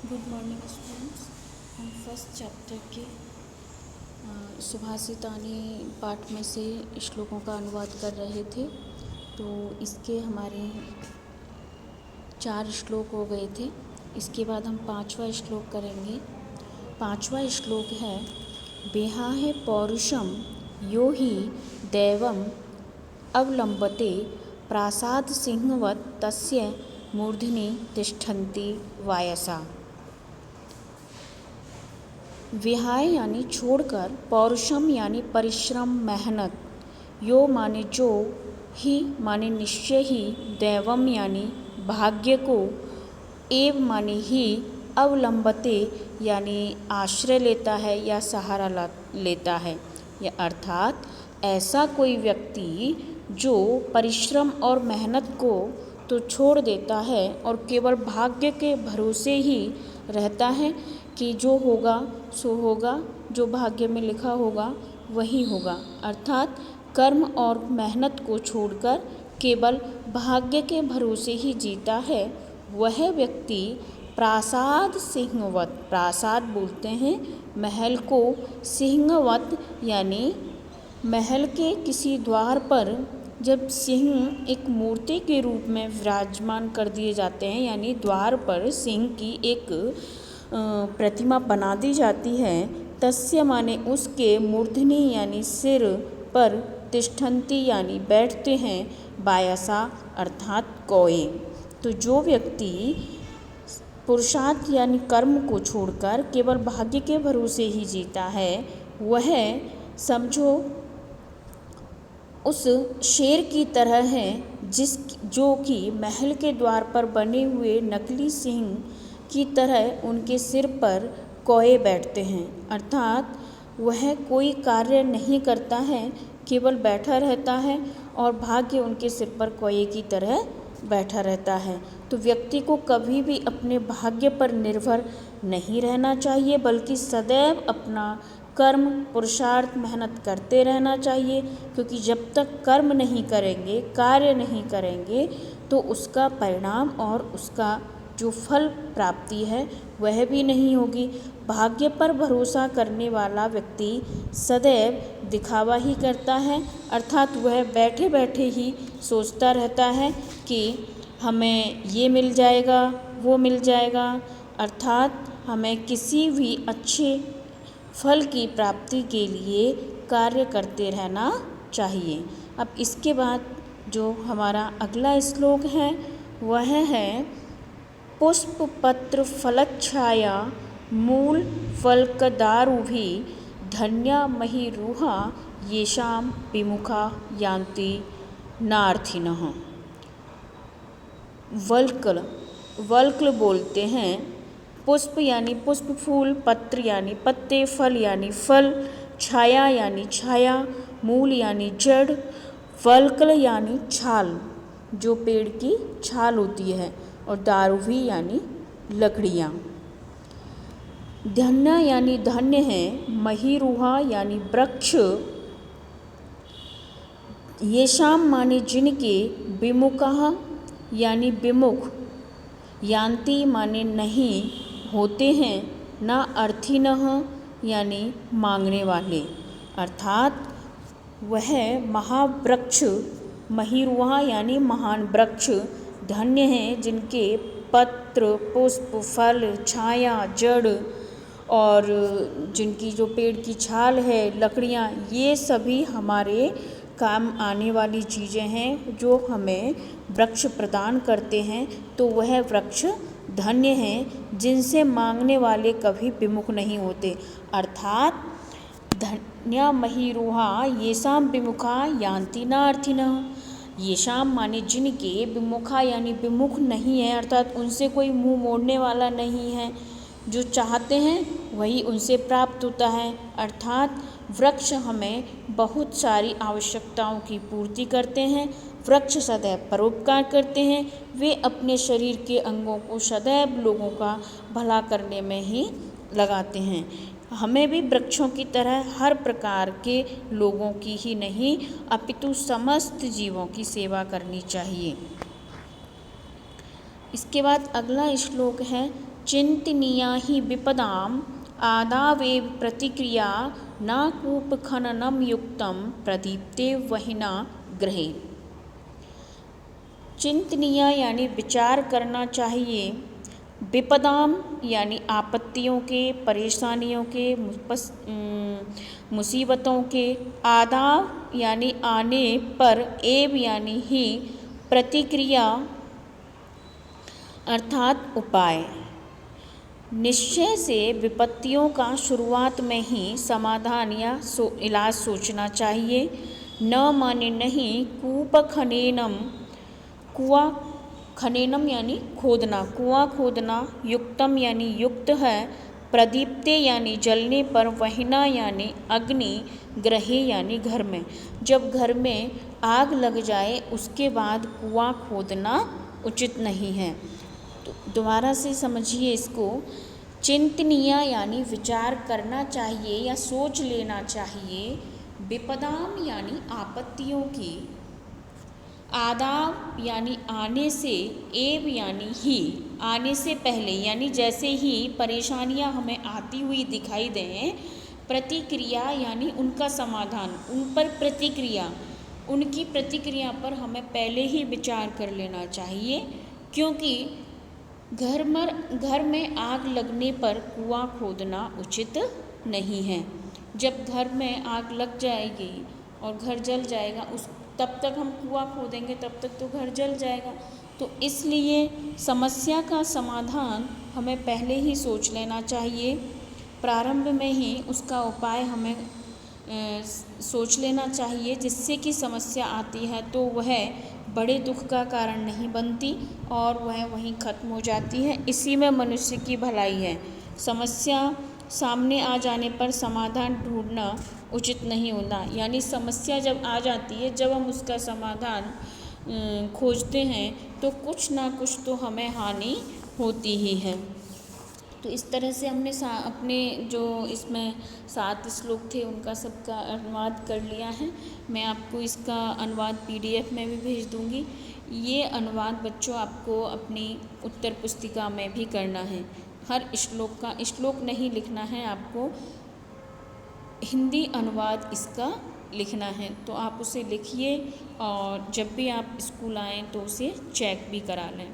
Good morning students. हम first chapter के सुभाषितानी पाठ में से श्लोकों का अनुवाद कर रहे थे। तो इसके हमारे 4 श्लोक हो गए थे। इसके बाद हम 5वां श्लोक करेंगे। 5वां श्लोक है बेहाहे पौरुषम यो हि दैवम अवलंबते प्रासाद सिंहवत तस्य मूर्धनि तिष्ठन्ति वायसा। विहाय यानी छोड़कर, पौरुषम यानी परिश्रम मेहनत, यो माने जो, ही माने निश्चय ही, दैवम यानी भाग्य को, एव माने ही, अवलंबते यानी आश्रय लेता है या सहारा लेता है। या अर्थात ऐसा कोई व्यक्ति जो परिश्रम और मेहनत को तो छोड़ देता है और केवल भाग्य के भरोसे ही रहता है कि जो होगा सो होगा, जो भाग्य में लिखा होगा वही होगा। अर्थात कर्म और मेहनत को छोड़कर केवल भाग्य के भरोसे ही जीता है, वह व्यक्ति प्रासाद सिंहवत, प्रासाद बोलते हैं महल को, सिंहवत यानी महल के किसी द्वार पर जब सिंह एक मूर्ति के रूप में विराजमान कर दिए जाते हैं, यानी द्वार पर सिंह की एक प्रतिमा बना दी जाती है, तस्य माने उसके, मूर्धनि यानी सिर पर, तिष्ठन्ति यानी बैठते हैं, बायसा अर्थात कोए। तो जो व्यक्ति पुरुषार्थ यानी कर्म को छोड़कर केवल भाग्य के भरोसे ही जीता है, वह समझो उस शेर की तरह है जो कि महल के द्वार पर बने हुए नकली सिंह की तरह उनके सिर पर कोए बैठते हैं। अर्थात वह कोई कार्य नहीं करता है, केवल बैठा रहता है और भाग्य उनके सिर पर कोए की तरह बैठा रहता है। तो व्यक्ति को कभी भी अपने भाग्य पर निर्भर नहीं रहना चाहिए, बल्कि सदैव अपना कर्म, पुरुषार्थ, मेहनत करते रहना चाहिए। क्योंकि जब तक कर्म नहीं करेंगे, कार्य नहीं करेंगे, तो उसका परिणाम और उसका जो फल प्राप्ति है वह भी नहीं होगी। भाग्य पर भरोसा करने वाला व्यक्ति सदैव दिखावा ही करता है, अर्थात वह बैठे बैठे ही सोचता रहता है कि हमें ये मिल जाएगा, वो मिल जाएगा, अर्थात हमें किसी भी अच्छे फल की प्राप्ति के लिए कार्य करते रहना चाहिए। अब इसके बाद जो हमारा अगला श्लोक है वह है पुष्प पत्र फलच्छाया मूल फलकदारुभि धन्या महिरुहा येषां विमुखा यान्ति नार्थिनः। वल्क्ल बोलते हैं पुष्प यानी पुष्प फूल, पत्र यानी पत्ते, फल यानी फल, छाया यानी छाया, मूल यानी जड़, वल्क्ल यानी छाल, जो पेड़ की छाल होती है, और दारुभी यानी लकड़ियाँ। धन्य यानी धन्य है, महिरुहा यानी वृक्ष, येषाम माने जिनके, विमुखः यानी विमुख, यान्ति माने नहीं होते हैं, ना अर्थिनः यानी मांगने वाले। अर्थात वह महावृक्ष, महिरुहा यानी महान वृक्ष धन्य हैं जिनके पत्र, पुष्प, फल, छाया, जड़ और जिनकी जो पेड़ की छाल है, लकड़ियाँ, ये सभी हमारे काम आने वाली चीज़ें हैं जो हमें वृक्ष प्रदान करते हैं। तो वह वृक्ष धन्य हैं जिनसे मांगने वाले कभी विमुख नहीं होते। अर्थात धन्या महिरुहा येषां विमुखा यान्ति नार्थिनः। येषां माने जिनके, विमुखा यानी विमुख नहीं है, अर्थात उनसे कोई मुंह मोड़ने वाला नहीं है, जो चाहते हैं वही उनसे प्राप्त होता है। अर्थात वृक्ष हमें बहुत सारी आवश्यकताओं की पूर्ति करते हैं। वृक्ष सदैव परोपकार करते हैं, वे अपने शरीर के अंगों को सदैव लोगों का भला करने में ही लगाते हैं। हमें भी वृक्षों की तरह हर प्रकार के लोगों की ही नहीं, अपितु समस्त जीवों की सेवा करनी चाहिए। इसके बाद अगला श्लोक है चिंतनीया हि विपदाम आदावेव प्रतिक्रिया न कूपखननम युक्तम प्रदीप्ते वहिना गृहे। चिंतनीय यानी विचार करना चाहिए, विपदाम यानी आपत्तियों के, परेशानियों के, मुसीबतों के, आदा यानी आने पर, एव यानी ही, प्रतिक्रिया अर्थात उपाय। निश्चय से विपत्तियों का शुरुआत में ही समाधान या इलाज सोचना चाहिए। न माने नहीं, कूप खनेनम, कुआं खनेनम यानी खोदना, कुआं खोदना, युक्तम यानी युक्त है, प्रदीप्ते यानी जलने पर, वहिना यानी अग्नि, ग्रहे यानी घर में। जब घर में आग लग जाए उसके बाद कुआं खोदना उचित नहीं है। तो दोबारा से समझिए इसको। चिंतनीय यानी विचार करना चाहिए या सोच लेना चाहिए, विपदाम यानी आपत्तियों की, आदाव यानी आने से, एव यानी ही, आने से पहले यानी जैसे ही परेशानियां हमें आती हुई दिखाई दें, प्रतिक्रिया यानी उनका समाधान, उन पर प्रतिक्रिया, उनकी प्रतिक्रिया पर हमें पहले ही विचार कर लेना चाहिए, क्योंकि घर में आग लगने पर कुआं खोदना उचित नहीं है। जब घर में आग लग जाएगी और घर जल जाएगा, तब तक हम कुआं खोदेंगे तब तक तो घर जल जाएगा। तो इसलिए समस्या का समाधान हमें पहले ही सोच लेना चाहिए, प्रारंभ में ही उसका उपाय हमें सोच लेना चाहिए, जिससे कि समस्या आती है तो वह बड़े दुख का कारण नहीं बनती और वह वहीं खत्म हो जाती है। इसी में मनुष्य की भलाई है। समस्या सामने आ जाने पर समाधान ढूंढना उचित नहीं होता, यानी समस्या जब आ जाती है, जब हम उसका समाधान खोजते हैं तो कुछ ना कुछ तो हमें हानि होती ही है। तो इस तरह से हमने अपने जो इसमें 7 श्लोक थे उनका सबका अनुवाद कर लिया है। मैं आपको इसका अनुवाद PDF में भी भेज दूँगी। ये अनुवाद बच्चों आपको अपनी उत्तर पुस्तिका में भी करना है। हर श्लोक नहीं लिखना है, आपको हिंदी अनुवाद इसका लिखना है। तो आप उसे लिखिए और जब भी आप स्कूल आएँ तो उसे चेक भी करा लें।